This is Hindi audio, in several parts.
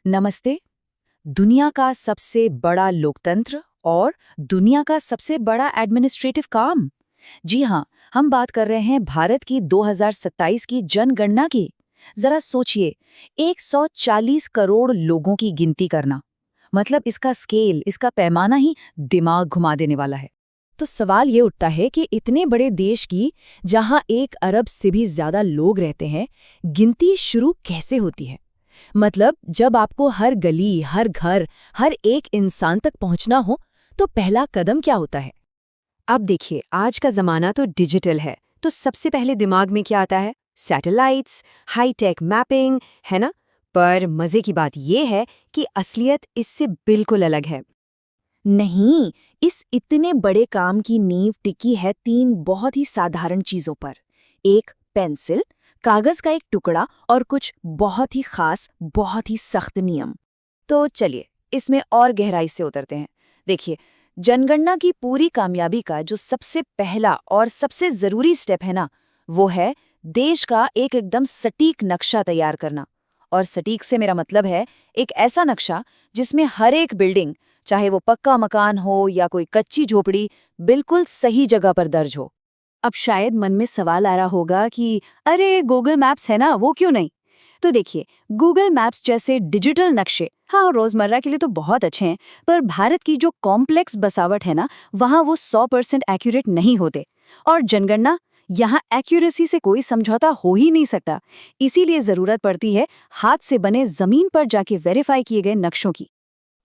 नमस्ते। दुनिया का सबसे बड़ा लोकतंत्र और दुनिया का सबसे बड़ा एडमिनिस्ट्रेटिव काम। जी हाँ, हम बात कर रहे हैं भारत की 2027 की जनगणना की। जरा सोचिए, 140 करोड़ लोगों की गिनती करना, मतलब इसका स्केल, इसका पैमाना ही दिमाग घुमा देने वाला है। तो सवाल ये उठता है कि इतने बड़े देश की, जहां 1 अरब से भी ज्यादा लोग रहते हैं, गिनती शुरू कैसे होती है? मतलब जब आपको हर गली, हर घर, हर एक इंसान तक पहुंचना हो, तो पहला कदम क्या होता है? अब देखिए, आज का जमाना तो डिजिटल है, तो सबसे पहले दिमाग में क्या आता है? सैटेलाइट्स, हाईटेक मैपिंग, है ना? पर मजे की बात यह है कि असलियत इससे बिल्कुल अलग है। नहीं, इस इतने बड़े काम की नींव टिकी है 3 बहुत ही साधारण चीजों पर। एक पेंसिल, कागज का एक टुकड़ा और कुछ बहुत ही खास, बहुत ही सख्त नियम। तो चलिए, इसमें और गहराई से उतरते हैं। देखिए, जनगणना की पूरी कामयाबी का जो सबसे पहला और सबसे जरूरी स्टेप है ना, वो है देश का एक एकदम सटीक नक्शा तैयार करना। और सटीक से मेरा मतलब है एक ऐसा नक्शा जिसमें हर एक बिल्डिंग, चाहे वो पक्का मकान हो या कोई कच्ची झोपड़ी, बिल्कुल सही जगह पर दर्ज हो। अब शायद मन में सवाल आ रहा होगा कि अरे गूगल मैप्स है ना, वो क्यों नहीं? तो देखिए, गूगल मैप्स जैसे डिजिटल नक्शे हाँ रोजमर्रा के लिए तो बहुत अच्छे हैं, पर भारत की जो कॉम्प्लेक्स बसावट है ना, वहाँ वो 100% एक्यूरेट नहीं होते। और जनगणना, यहाँ एक्यूरेसी से कोई समझौता हो ही नहीं सकता। इसीलिए जरूरत पड़ती है हाथ से बने जमीन पर जाके वेरीफाई किए गए नक्शों की।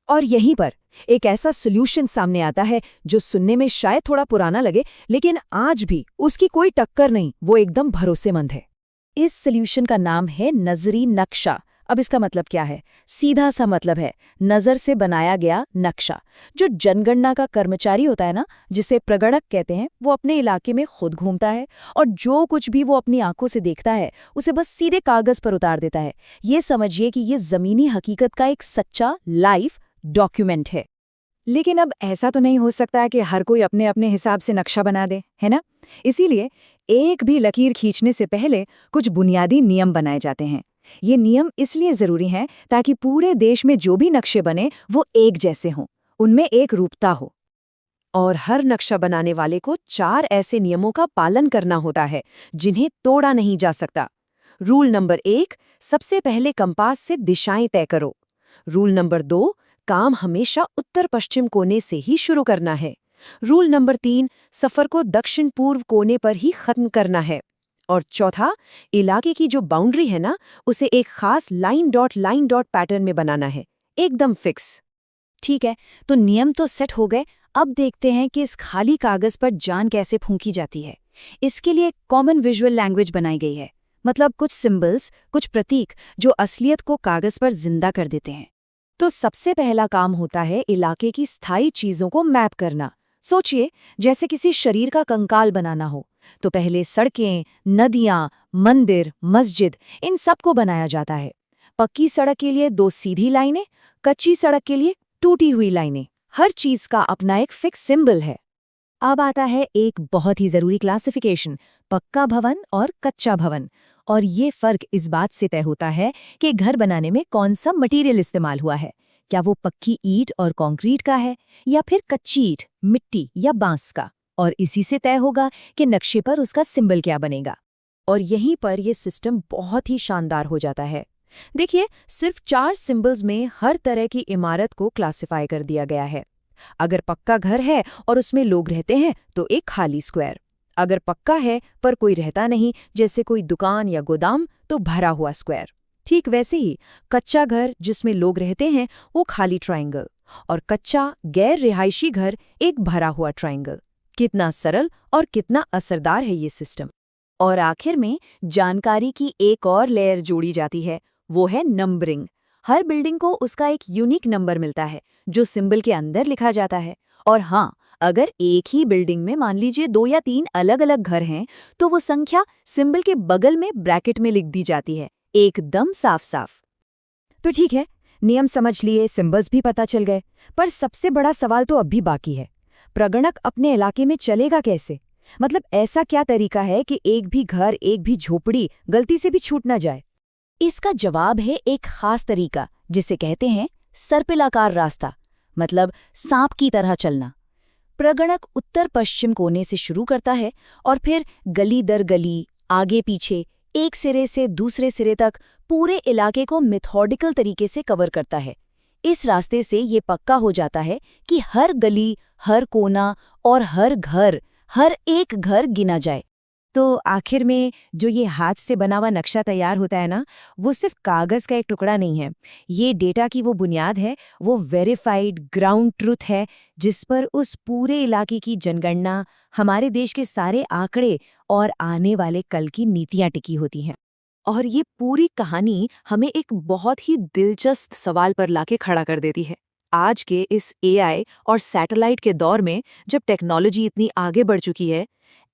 और यहीं पर एक ऐसा सोल्यूशन सामने आता है जो सुनने में शायद थोड़ा पुराना लगे, लेकिन आज भी उसकी कोई टक्कर नहीं, वो एकदम भरोसेमंद है। इस सोल्यूशन का नाम है नजरी नक्शा। अब इसका मतलब क्या है? सीधा सा मतलब है नजर से बनाया गया नक्शा। जो जनगणना का कर्मचारी होता है ना, जिसे प्रगणक कहते हैं, वो अपने इलाके में खुद घूमता है और जो कुछ भी वो अपनी आंखों से देखता है उसे बस सीधे कागज पर उतार देता है। ये समझिए कि ये जमीनी हकीकत का एक सच्चा लाइव डॉक्यूमेंट है। लेकिन अब ऐसा तो नहीं हो सकता कि हर कोई अपने अपने हिसाब से नक्शा बना दे, है ना? इसीलिए एक भी लकीर खींचने से पहले कुछ बुनियादी नियम बनाए जाते हैं। ये नियम इसलिए जरूरी हैं ताकि पूरे देश में जो भी नक्शे बने वो एक जैसे हों, उनमें एक रूपता हो। और हर नक्शा बनाने वाले को 4 ऐसे नियमों का पालन करना होता है जिन्हें तोड़ा नहीं जा सकता। रूल नंबर 1, सबसे पहले कंपास से दिशाएं तय करो। रूल नंबर 2, काम हमेशा उत्तर पश्चिम कोने से ही शुरू करना है। रूल नंबर 3, सफर को दक्षिण पूर्व कोने पर ही खत्म करना है। और चौथा, इलाके की जो बाउंड्री है ना, उसे एक खास लाइन डॉट पैटर्न में बनाना है, एकदम फिक्स। ठीक है, तो नियम तो सेट हो गए। अब देखते हैं कि इस खाली कागज पर जान कैसे फूंकी जाती है। इसके लिए एक कॉमन विजुअल लैंग्वेज बनाई गई है, मतलब कुछ सिंबल्स, कुछ प्रतीक जो असलियत को कागज पर जिंदा कर देते हैं। तो सबसे पहला काम होता है इलाके की स्थायी चीजों को मैप करना। सोचिए, जैसे किसी शरीर का कंकाल बनाना हो, तो पहले सड़कें, नदियां, मंदिर, मस्जिद, इन सब को बनाया जाता है। पक्की सड़क के लिए 2 सीधी लाइनें, कच्ची सड़क के लिए टूटी हुई लाइनें। हर चीज का अपना एक फिक्स सिंबल है। अब आता है एक बहुत ही जरूरी क्लासिफिकेशन, पक्का भवन और कच्चा भवन। और ये फर्क इस बात से तय होता है कि घर बनाने में कौन सा मटेरियल इस्तेमाल हुआ है। क्या वो पक्की ईंट और कंक्रीट का है या फिर कच्ची ईंट, मिट्टी या बांस का। और इसी से तय होगा कि नक्शे पर उसका सिंबल क्या बनेगा। और यहीं पर यह सिस्टम बहुत ही शानदार हो जाता है। देखिए, सिर्फ 4 सिंबल्स में हर तरह की इमारत को क्लासिफाई कर दिया गया है। अगर पक्का घर है और उसमें लोग रहते हैं तो एक खाली स्क्वायर। अगर पक्का है पर कोई रहता नहीं, जैसे कोई दुकान या गोदाम, तो भरा हुआ स्क्वायर। ठीक वैसे ही कच्चा घर जिसमें लोग रहते हैं वो खाली ट्रायंगल, और कच्चा गैर रिहायशी घर एक भरा हुआ ट्रायंगल। कितना सरल और कितना असरदार है ये सिस्टम। और आखिर में जानकारी की एक और लेयर जोड़ी जाती है, वो है नंबरिंग। हर बिल्डिंग को उसका एक यूनिक नंबर मिलता है जो सिंबल के अंदर लिखा जाता है। और हाँ, अगर एक ही बिल्डिंग में मान लीजिए 2 या 3 अलग-अलग घर हैं, तो वो संख्या सिंबल के बगल में ब्रैकेट में लिख दी जाती है, एकदम साफ-साफ। तो ठीक है, नियम समझ लिए, सिंबल्स भी पता चल गए, पर सबसे बड़ा सवाल तो अब भी बाकी है। प्रगणक अपने इलाके में चलेगा कैसे? मतलब ऐसा क्या तरीका है कि एक भी घर, एक भी झोपड़ी गलती से भी छूट ना जाए? इसका जवाब है एक खास तरीका जिसे कहते हैं सर्पिलाकार रास्ता, मतलब सांप की तरह चलना। प्रगणक उत्तर पश्चिम कोने से शुरू करता है और फिर गली दर गली, आगे पीछे, एक सिरे से दूसरे सिरे तक पूरे इलाके को मेथोडिकल तरीके से कवर करता है। इस रास्ते से ये पक्का हो जाता है कि हर गली, हर कोना और हर एक घर गिना जाए। तो आखिर में जो ये हाथ से बना हुआ नक्शा तैयार होता है ना, वो सिर्फ कागज का एक टुकड़ा नहीं है। ये डेटा की वो बुनियाद है, वो वेरीफाइड ग्राउंड ट्रुथ है, जिस पर उस पूरे इलाके की जनगणना, हमारे देश के सारे आंकड़े और आने वाले कल की नीतियां टिकी होती हैं। और ये पूरी कहानी हमें एक बहुत ही दिलचस्प सवाल पर लाके खड़ा कर देती है। आज के इस एआई और सैटेलाइट के दौर में, जब टेक्नोलॉजी इतनी आगे बढ़ चुकी है,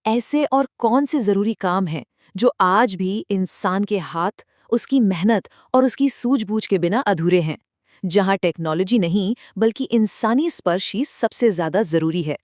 ऐसे और कौन से जरूरी काम हैं जो आज भी इंसान के हाथ, उसकी मेहनत और उसकी सूझबूझ के बिना अधूरे हैं, जहां टेक्नोलॉजी नहीं बल्कि इंसानी स्पर्श ही सबसे ज्यादा जरूरी है।